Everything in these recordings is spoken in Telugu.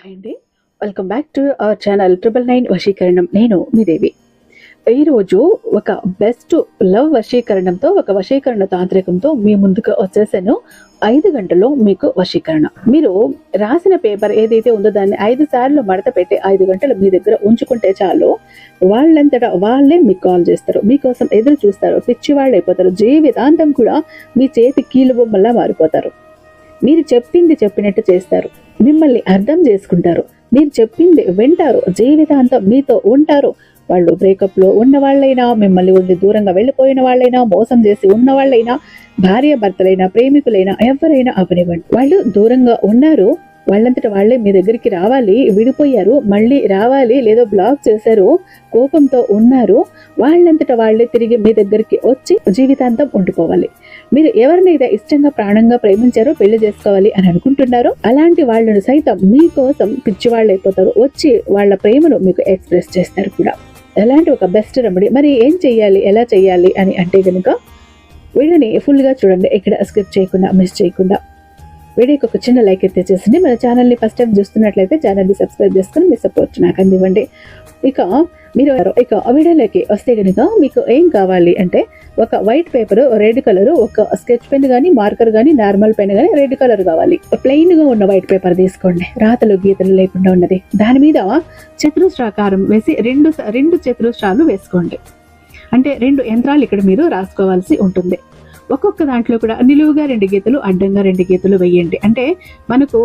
హాయ్ అండి. Welcome back to our channel 999 వశీకరణం. నేను మీ దేవి. ఈరోజు ఒక బెస్ట్ లవ్ వశీకరణంతో, ఒక వశీకరణ తాంత్రికంతో మీ ముందుకు వచ్చేసాను. 5 గంటల్లో మీకు వశీకరణ. మీరు రాసిన పేపర్ ఏదైతే ఉందో దాన్ని 5 సార్లు మడత పెట్టి 5 గంటలు మీ దగ్గర ఉంచుకుంటే చాలు, వాళ్ళంతటా వాళ్ళే మీకు కాల్ చేస్తారు, మీకోసం ఎదురు చూస్తారు, పిచ్చి వాళ్ళు అయిపోతారు, జీవితాంతం కూడా మీ చేతి కీలు బొమ్మల్లా మారిపోతారు. మీరు చెప్పింది చెప్పినట్టు చేస్తారు, మిమ్మల్ని అర్థం చేసుకుంటారు, మీరు చెప్పింది వింటారు, జీవితాంతం మీతో ఉంటారు. వాళ్ళు బ్రేకప్లో ఉన్న వాళ్ళైనా, మిమ్మల్ని వదిలి దూరంగా వెళ్ళిపోయిన వాళ్ళైనా, మోసం చేసి ఉన్న వాళ్ళైనా, భార్య భర్తలైనా, ప్రేమికులైనా, ఎవరైనా అవనివ్వండి, వాళ్ళు దూరంగా ఉన్నారు, వాళ్ళంతట వాళ్ళే మీ దగ్గరికి రావాలి, విడిపోయారు, మళ్ళీ రావాలి, లేదో బ్లాక్ చేశారు, కోపంతో ఉన్నారు, వాళ్ళంతట వాళ్ళే తిరిగి మీ దగ్గరికి వచ్చి జీవితాంతం ఉండిపోవాలి. మీరు ఎవరినైతే ఇష్టంగా ప్రాణంగా ప్రేమించారో, పెళ్లి చేసుకోవాలి అని అనుకుంటున్నారో, అలాంటి వాళ్ళను సైతం మీకోసం పిచ్చివాళ్ళు అయిపోతారు, వచ్చి వాళ్ళ ప్రేమను మీకు ఎక్స్ప్రెస్ చేస్తారు కూడా. అలాంటి ఒక బెస్ట్ రెమెడీ. మరి ఏం చెయ్యాలి, ఎలా చెయ్యాలి అని అంటే కనుక వీడియోని ఫుల్గా చూడండి, ఇక్కడ స్కిప్ చేయకుండా, మిస్ చేయకుండా. వీడియోకి ఒక చిన్న లైక్ అయితే చేసింది. మన ఛానల్ని ఫస్ట్ టైం చూస్తున్నట్లయితే ఛానల్ని సబ్స్క్రైబ్ చేసుకుని మీ సపోర్ట్ నాకు అందివ్వండి. ఇక వీడియోలోకి వస్తే కనుక మీకు ఏం కావాలి అంటే, ఒక వైట్ పేపర్, రెడ్ కలర్, ఒక స్కెచ్ పెన్ కానీ, మార్కర్ కానీ, నార్మల్ పెన్ కానీ, రెడ్ కలర్ కావాలి. ప్లెయిన్ గా ఉన్న వైట్ పేపర్ తీసుకోండి, రాతలు గీతలు లేకుండా ఉన్నది. దాని మీద చతురస్రాకారం వేసి రెండు చతురస్రాలు వేసుకోండి. అంటే 2 యంత్రాలు ఇక్కడ మీరు రాసుకోవాల్సి ఉంటుంది. ఒక్కొక్క దాంట్లో కూడా నిలువుగా 2 గీతలు, అడ్డంగా 2 గీతలు వేయండి. అంటే మనకు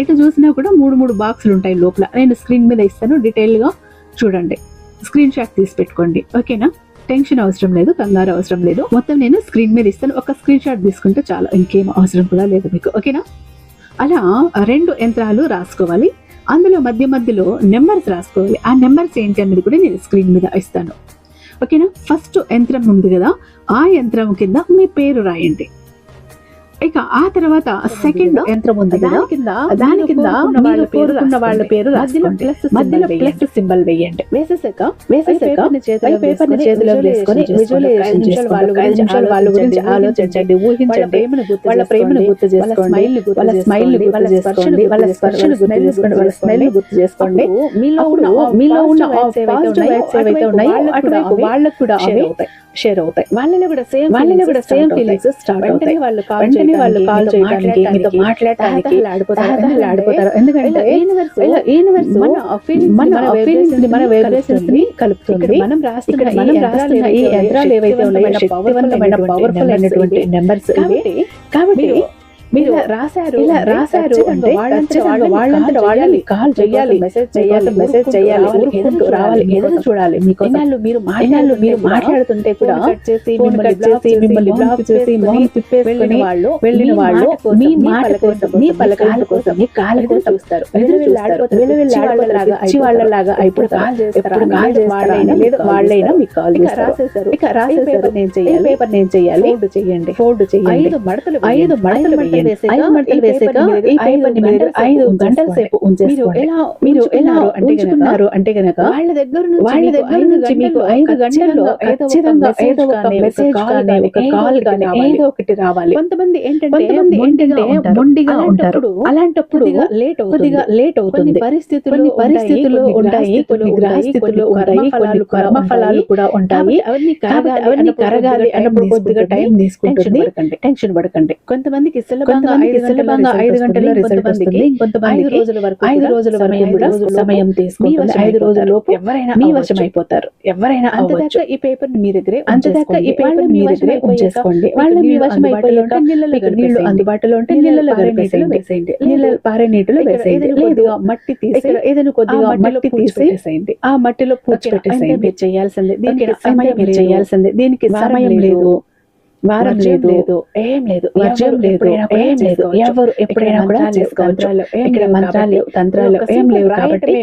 ఎటు చూసినా కూడా 3 బాక్సులు ఉంటాయి లోపల. నేను స్క్రీన్ మీద ఇస్తాను, డీటెయిల్గా చూడండి, స్క్రీన్ షాట్ తీసి పెట్టుకోండి. ఓకేనా? టెన్షన్ అవసరం లేదు, కంగారు అవసరం లేదు. మొత్తం నేను స్క్రీన్ మీద ఇస్తాను, ఒక స్క్రీన్ షాట్ తీసుకుంటే చాలా, ఇంకేం అవసరం కూడా లేదు మీకు. ఓకేనా? అలా 2 యంత్రాలు రాసుకోవాలి. అందులో మధ్యలో నెంబర్స్ రాసుకోవాలి. ఆ నెంబర్స్ ఏంటి అన్నది కూడా నేను స్క్రీన్ మీద ఇస్తాను. ఓకేనా? ఫస్ట్ యంత్రం ఉంది కదా, ఆ యంత్రం కింద మీ పేరు రాయండి. ఇక ఆ తర్వాత సెకండ్ యంత్రం ఉంది కదా, దాని కింద వాళ్ళ పేరు మధ్యలో ప్లస్ సింబల్ వేయండి. వేసేసాక పేపర్ చేతిలో వేసుకొని వాళ్ళ గురించి ఆలోచించండి, ఊహించండి, వాళ్ళ ప్రేమను గుర్తు చేసుకోండి, వాళ్ళ స్మైల్ గుర్తు చేసుకోండి, వాళ్ళ స్పర్శను గుర్తు చేసుకోండి, వాళ్ళ స్మైల్ గుర్తు చేసుకోండి. మీలో ఉన్న పాజిటివ్ వైబ్స్ ఏవైతే ఉన్నాయో వాళ్ళకు కూడా షేర్ అవుతాయి. వాళ్ళలో కూడా సేమ్ ఫీలింగ్స్ స్టార్ట్ అవుతాయి. వాళ్ళు కాల్ చేయడానికి, మీతో మాట్లాడటానికి ఆడిపోతారు. ఎందుకంటే యూనివర్స్ మన వైబ్రేషన్స్ ని కలుపుతుంది. మనం రాస్తున్న ఈ యంత్రాలు ఏవైతే ఉన్నాయో శక్తివంతమైన, పవర్ఫుల్ అయినటువంటి నెంబర్స్. కాబట్టి మీరు రాశారు అంటే వాళ్ళంతా వాళ్ళని కాల్ చేయాలి, మెసేజ్ చేయాలి, రావాలి, ఎదురు చూడాలి. మీరు మాట్లాడుతుంటే కూడా మిమ్మల్ని బ్లాక్ చేసి మొహం తిప్పేసుకొని వెళ్ళిన వాళ్ళు మీ మాట కోసం, మీ పలకాల కోసం, మీ కాళ్ళ కోసం చూస్తారు, వాళ్ళలాగా ఇప్పుడు కాల్ చేస్తారు, వాళ్ళైనా మీకు కాల్ చేస్తారు. ఇక రాసేసారు, పేపర్ నేను చేయాలి, ఫోల్డ్ చేయండి, 5 మడతలు 5 మడతలు వేసాక ఈ పేపర్ ని మీరు 5 గంటల సేపు ఉంచేసుకోండి. మీరు ఎలా ఉంచుకున్నారు అంటే గనక వాళ్ళ దగ్గర నుంచి మీకు 5 గంటల్లో ఖచ్చితంగా ఏదో ఒక మెసేజ్ కానీ, ఒక కాల్ కానీ, ఏదో ఒకటి రావాలి. కొంతమంది ఏంటంటే మొండిగా ఉంటారు. అలాంటప్పుడు కొద్దిగా లేట్ అవుతుంది. పరిస్థితులు ఉంటాయి, కొన్ని గ్రహస్థితులు ఉంటాయి, కొన్ని కర్మ ఫలాలు కూడా ఉంటాయి. అవన్నీ కరగాలి అన్నప్పుడు కొద్దిగా టైం తీసుకుంటుంది. టెన్షన్ పడకండి. కొంతమందికి సులభంగా 5 గంటల్లో రిజల్ట్ వస్తుంది. కొంతమంది 5 రోజుల వరకు కూడా సమయం తీసుకుంటుంది. 5 రోజుల లోపు ఎవరైనా మీ వశం అయిపోతారు. ఎవరైనా అంతదాకా ఈ పేపర్ మీ దగ్గరే ఉంచేసుకోండి. వాళ్ళు మీ వశం అయిపోయాక నీళ్లు అందుబాటులో ఉంటే నీళ్ళలో వేసేయండి, పారే నీటిలో వేసేయండి. లేదు మట్టి తీసి ఏదైనా కొద్దిగా మట్టి తీసేసేయండి, ఆ మట్టిలో పూడ్చిపెట్టేసేయండి. మీరు చేయాల్సిందే, దీనికి సమయం దీనికి సమయం లేదు, వారం లేదు, ఏం లేదు, వర్జం లేదు, ఏం లేదు. ఎవరు ఎప్పుడైనా కూడా చేసుకోవచ్చు. ఇక్కడ మంత్రాలు, తంత్రాలు ఏం లేవు. కాబట్టి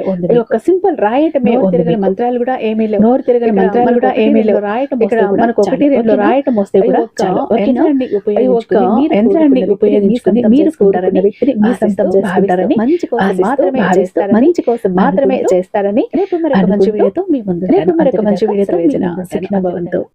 ఒక సింపుల్ రాయటమే ఉంది. మంత్రాలు కూడా ఏమీ లేవు, నోరు తిరగని మంత్రాలు కూడా ఏమీ లేవు. రాయటం ఇక్కడ మనకు 1-2 రాయటం వస్తే కూడా చాలు. యంత్రాన్ని ఉపయోగించుకుని మీరు వ్యక్తిని మీ సొంతం చేసుకుంటారని, మంచి కోసం మాత్రమే చేస్తారని రేపు మరొక మంచి వీడియోతో మీ ముందు.